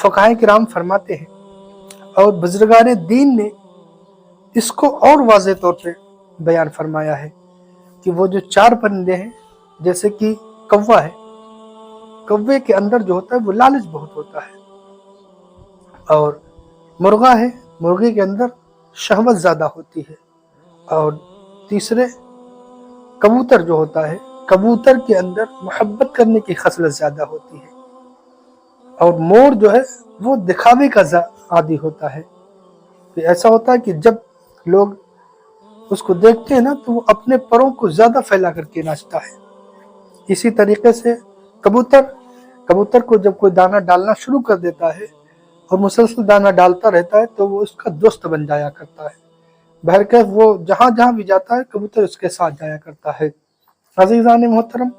فقہائے کرام فرماتے ہیں اور بزرگان دین نے اس کو اور واضح طور پہ بیان فرمایا ہے کہ وہ جو 4 پرندے ہیں، جیسے کہ کوا ہے، کوے کے اندر جو ہوتا ہے وہ لالچ بہت ہوتا ہے، اور مرغا ہے، مرغے کے اندر شہوت زیادہ ہوتی ہے، اور تیسرے کبوتر جو ہوتا ہے، کبوتر کے اندر محبت کرنے کی خصلت زیادہ ہوتی ہے، اور مور جو ہے وہ دکھاوے کا عادی ہوتا ہے۔ تو ایسا ہوتا ہے کہ جب لوگ اس کو دیکھتے ہیں نا تو وہ اپنے پروں کو زیادہ پھیلا کر کے ناچتا ہے۔ اسی طریقے سے کبوتر کو جب کوئی دانہ ڈالنا شروع کر دیتا ہے اور مسلسل دانہ ڈالتا رہتا ہے تو وہ اس کا دوست بن جایا کرتا ہے۔ بہرکیف وہ جہاں جہاں بھی جاتا ہے کبوتر اس کے ساتھ جایا کرتا ہے۔ عزیزان محترم،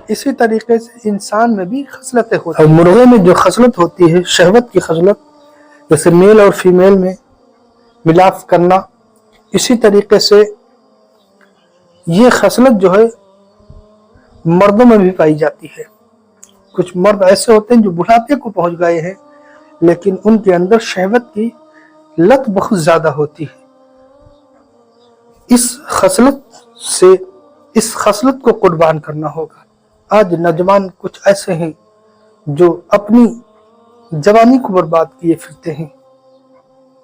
اسی طریقے سے انسان میں بھی خصلتیں ہوتی ہیں، اور مرغے میں جو خصلت ہوتی ہے شہوت کی خصلت، جیسے میل اور فیمیل میں ملاپ کرنا، اسی طریقے سے یہ خصلت جو ہے مردوں میں بھی پائی جاتی ہے۔ کچھ مرد ایسے ہوتے ہیں جو بڑھاپے کو پہنچ گئے ہیں لیکن ان کے اندر شہوت کی لت بہت زیادہ ہوتی ہے۔ اس خصلت کو قربان کرنا ہوگا۔ آج نوجوان کچھ ایسے ہیں جو اپنی جوانی کو برباد کیے پھرتے ہیں،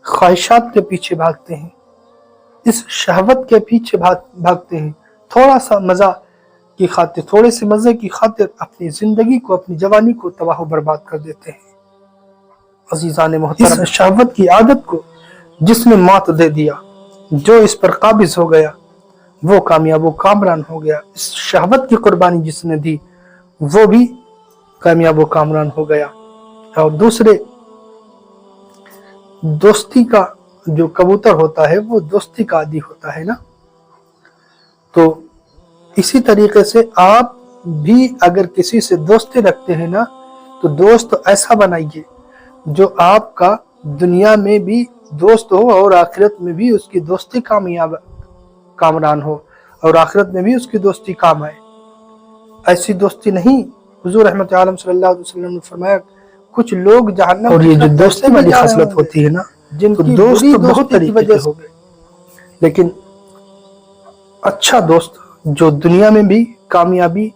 خواہشات کے پیچھے بھاگتے ہیں، اس شہوت کے پیچھے بھاگتے ہیں، تھوڑا سا مزہ کی خاطر، تھوڑے سے مزے کی خاطر اپنی زندگی کو، اپنی جوانی کو تباہ و برباد کر دیتے ہیں۔ عزیزان محترم، اس شہوت کی عادت کو جس نے مات دے دیا، جو اس پر قابض ہو گیا وہ کامیاب و کامران ہو گیا۔ اس شہوت کی قربانی جس نے دی وہ بھی کامیاب و کامران ہو گیا۔ اور دوسرے، دوستی کا جو کبوتر ہوتا ہے وہ دوستی کا عادی ہوتا ہے نا، تو اسی طریقے سے آپ بھی اگر کسی سے دوستی رکھتے ہیں نا تو دوست ایسا بنائیے جو آپ کا دنیا میں بھی دوست ہو اور آخرت میں بھی اس کی دوستی کامران ہو، اور آخرت میں بھی اس کی دوستی کام آئے۔ ایسی دوستی نہیں، حضور رحمت عالم صلی اللہ علیہ وسلم نے فرمایا کچھ لوگ جہنم، اور یہ جو دوستی والی خصلت ہوتی ہے نا، جن کی دوست بہت طریقے کے ہو گئے، لیکن اچھا دوست جو دنیا میں بھی کامیابی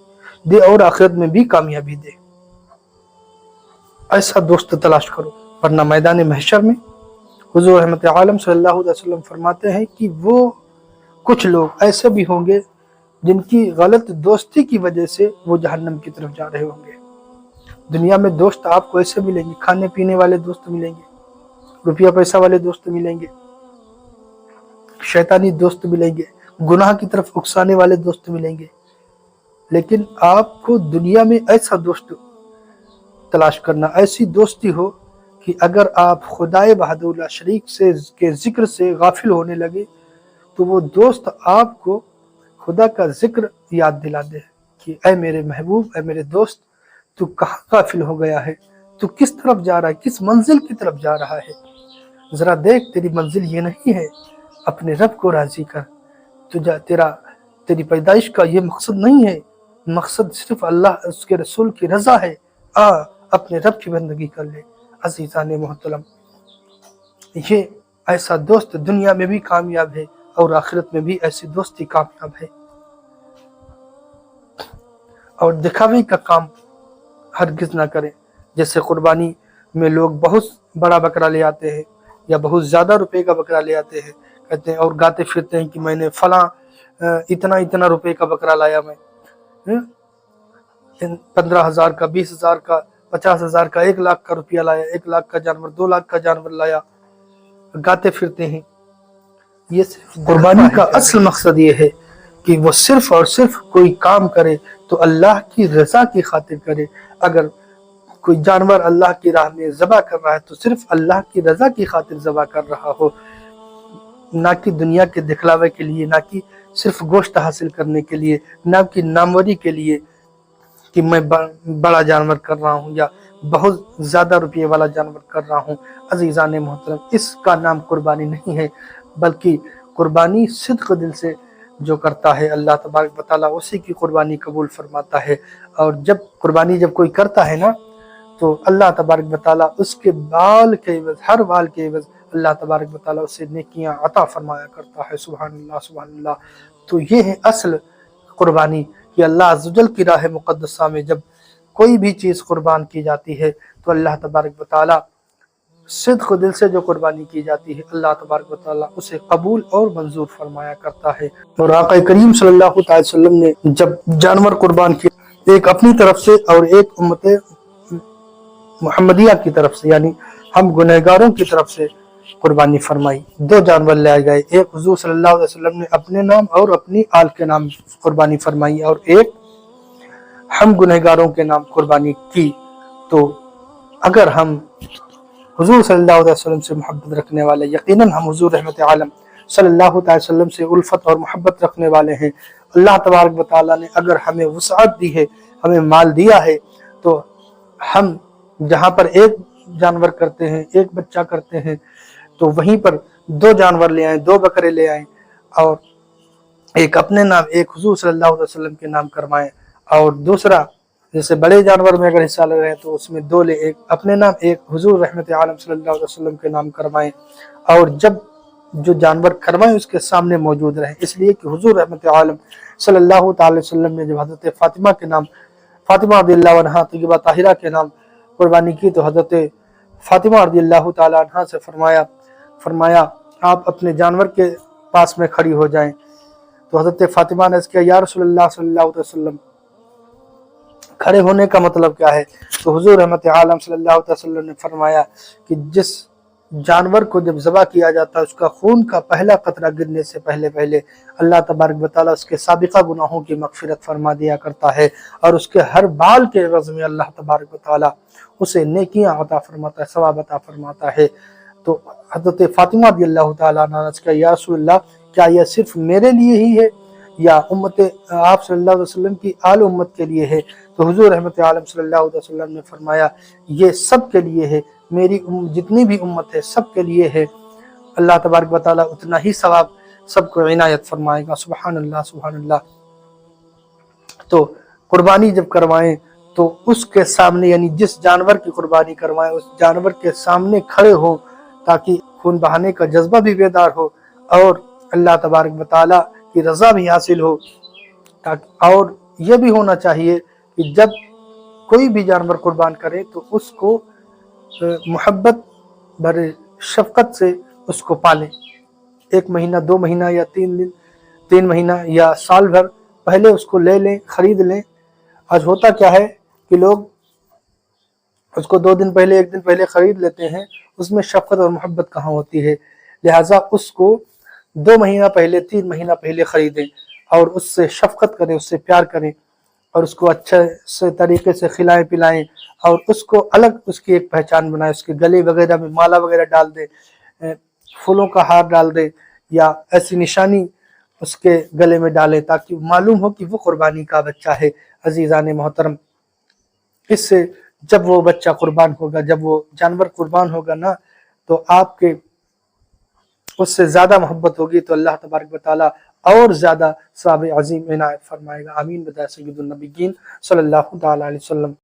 دے اور آخرت میں بھی کامیابی دے، ایسا دوست تلاش کرو، ورنہ میدان محشر میں حضور رحمت عالم صلی اللہ علیہ وسلم فرماتے ہیں کہ وہ کچھ لوگ ایسے بھی ہوں گے جن کی غلط دوستی کی وجہ سے وہ جہنم کی طرف جا رہے ہوں گے۔ دنیا میں دوست آپ کو ایسے ملیں گے، کھانے پینے والے دوست ملیں گے، روپیہ پیسہ والے دوست ملیں گے، شیطانی دوست ملیں گے، گناہ کی طرف اکسانے والے دوست ملیں گے، لیکن آپ کو دنیا میں ایسا دوست تلاش کرنا، ایسی دوستی ہو کہ اگر آپ خدائے وحدہ لا شریک کے ذکر سے غافل ہونے لگے تو وہ دوست آپ کو خدا کا ذکر یاد دلا دے کہ اے میرے محبوب، اے میرے دوست، تو کہاں غافل ہو گیا ہے، تو کس طرف جا رہا ہے، کس منزل کی طرف جا رہا ہے، ذرا دیکھ تیری منزل یہ نہیں ہے، اپنے رب کو راضی کر، تیری پیدائش کا یہ مقصد نہیں ہے، مقصد صرف اللہ اس کے رسول کی رضا ہے، اپنے رب کی بندگی کر لے۔ عزیزان محترم، یہ ایسا دوست دنیا میں بھی کامیاب ہے اور آخرت میں بھی ایسی دوستی کامیاب ہے۔ اور دکھاوے کا کام ہرگز نہ کریں، جیسے قربانی میں لوگ بہت بڑا بکرا لے آتے ہیں یا بہت زیادہ روپے کا بکرا لے آتے ہیں، کہتے ہیں اور گاتے پھرتے ہیں کہ میں نے فلاں اتنا روپے کا بکرا لایا، میں 15,000 کا، 20,000 کا، 50,000 کا، 1 لاکھ کا روپیہ لایا، 1 لاکھ کا جانور، 2 لاکھ کا جانور لایا، گاتے پھرتے ہیں۔ یہ صرف قربانی کا اصل مقصد یہ ہے کہ وہ صرف اور صرف کوئی کام کرے تو اللہ کی رضا کی خاطر کرے۔ اگر کوئی جانور اللہ کی راہ میں ذبح کر رہا ہے تو صرف اللہ کی رضا کی خاطر ذبح کر رہا ہو، نہ کہ دنیا کے دکھلاوے کے لیے، نہ کہ صرف گوشت حاصل کرنے کے لیے، نہ کہ ناموری کے لیے کہ میں بڑا جانور کر رہا ہوں یا بہت زیادہ روپے والا جانور کر رہا ہوں۔ عزیزان محترم، اس کا نام قربانی نہیں ہے، بلکہ قربانی صدق دل سے جو کرتا ہے اللہ تبارک و تعالیٰ اسی کی قربانی قبول فرماتا ہے۔ اور جب قربانی کوئی کرتا ہے نا تو اللہ تبارک و تعالیٰ اس کے بال کے عوض، ہر بال کے عوض اللہ تبارک و تعالیٰ اسے نیکیاں عطا فرمایا کرتا ہے۔ سبحان اللہ سبحان اللہ۔ تو یہ ہے اصل قربانی کہ اللہ عز و جل کی راہ مقدسہ میں جب کوئی بھی چیز قربان کی جاتی ہے تو اللہ تبارک و تعالیٰ صدق دل سے جو قربانی کی جاتی ہے اللہ تبارک و تعالیٰ اسے قبول اور منظور فرمایا کرتا ہے۔ اور آقا کریم صلی اللہ علیہ وسلم نے جب جانور قربان کیا، ایک اپنی طرف سے اور ایک امت محمدیہ کی طرف سے، یعنی ہم گنہگاروں کی طرف سے قربانی فرمائی، دو جانور لائے گئے، ایک حضور صلی اللہ علیہ وسلم نے اپنے نام اور اپنی آل کے نام قربانی فرمائی، اور ایک ہم گنہگاروں کے نام قربانی کی۔ تو اگر ہم حضور صلی اللہ علیہ وسلم سے محبت رکھنے والے، یقیناً ہم حضور رحمت عالم صلی اللہ علیہ وسلم سے الفت اور محبت رکھنے والے ہیں، اللہ تبارک و تعالیٰ نے اگر ہمیں وسعت دی ہے، ہمیں مال دیا ہے، تو ہم جہاں پر ایک جانور کرتے ہیں، ایک بچہ کرتے ہیں، تو وہیں پر دو جانور لے آئیں، دو بکرے لے آئیں، اور ایک اپنے نام، ایک حضور صلی اللہ علیہ وسلم کے نام کروائیں، اور دوسرا جیسے بڑے جانور میں اگر حصہ لے رہے ہیں تو اس میں دو لے، ایک اپنے نام، ایک حضور رحمت عالم صلی اللہ علیہ وسلم کے نام کروائیں، اور جب جو جانور کروائیں اس کے سامنے موجود رہیں، اس لیے کہ حضور رحمت عالم صلی اللہ تعالی وسلم نے جب حضرت فاطمہ کے نام، فاطمہ رضی اللہ عنہا طیبہ طاہرہ کے نام قربانی کی تو حضرت فاطمہ رضی اللہ تعالی عنہا سے فرمایا آپ اپنے جانور کے پاس میں کھڑی ہو جائیں، تو حضرت فاطمہ نے اس کیا، یا رسول اللہ صلی اللہ علیہ وسلم کھڑے ہونے کا مطلب کیا ہے؟ تو حضور رحمت عالم صلی اللہ علیہ وسلم نے فرمایا کہ جس جانور کو جب ذبح کیا جاتا ہے اس کا خون کا پہلا قطرہ گرنے سے پہلے اللہ تبارک و تعالیٰ اس کے سابقہ گناہوں کی مغفرت فرما دیا کرتا ہے، اور اس کے ہر بال کے عوض میں اللہ تبارک و تعالیٰ اسے نیکیاں عطا فرماتا ہے، ثواب عطا فرماتا ہے۔ تو حضرت فاطمہ رضی اللہ تعالیٰ عنہ نے کہا، یا رسول اللہ کیا یہ صرف میرے لیے ہی ہے یا امت آپ صلی اللہ علیہ وسلم کی آل امت کے لیے ہے؟ تو حضور رحمت عالم صلی اللہ علیہ وسلم نے فرمایا یہ سب کے لیے ہے، میری جتنی بھی امت ہے سب کے لیے ہے، اللہ تبارک و تعالیٰ اتنا ہی ثواب سب کو عنایت فرمائے گا۔ سبحان اللہ سبحان اللہ۔ تو قربانی جب کروائیں تو اس کے سامنے، یعنی جس جانور کی قربانی کروائیں اس جانور کے سامنے کھڑے ہوں تاکہ خون بہانے کا جذبہ بھی بیدار ہو اور اللہ تبارک و تعالیٰ کی رضا بھی حاصل ہو۔ اور یہ بھی ہونا چاہیے کہ جب کوئی بھی جانور قربان کرے تو اس کو محبت بھرے شفقت سے اس کو پالیں، 1 مہینہ 2 مہینہ یا 3 مہینہ یا سال بھر پہلے اس کو لے لیں، خرید لیں۔ آج ہوتا کیا ہے کہ لوگ اس کو 2 دن پہلے 1 دن پہلے خرید لیتے ہیں، اس میں شفقت اور محبت کہاں ہوتی ہے، لہٰذا اس کو 2 مہینہ پہلے 3 مہینہ پہلے خریدیں اور اس سے شفقت کریں، اس سے پیار کریں، اور اس کو اچھے سے طریقے سے کھلائیں پلائیں، اور اس کو الگ اس کی ایک پہچان بنائیں، اس کے گلے وغیرہ میں مالا وغیرہ ڈال دیں، پھولوں کا ہار ڈال دیں یا ایسی نشانی اس کے گلے میں ڈالیں تاکہ معلوم ہو کہ وہ قربانی کا بچہ ہے۔ عزیزان محترم، اس سے جب وہ بچہ قربان ہوگا، جب وہ جانور قربان ہوگا نا، تو آپ کے اس سے زیادہ محبت ہوگی، تو اللہ تبارک و تعالیٰ اور زیادہ ثواب عظیم عنایت فرمائے گا۔ آمین بجائے سید النبیین صلی اللہ تعالیٰ علیہ وسلم۔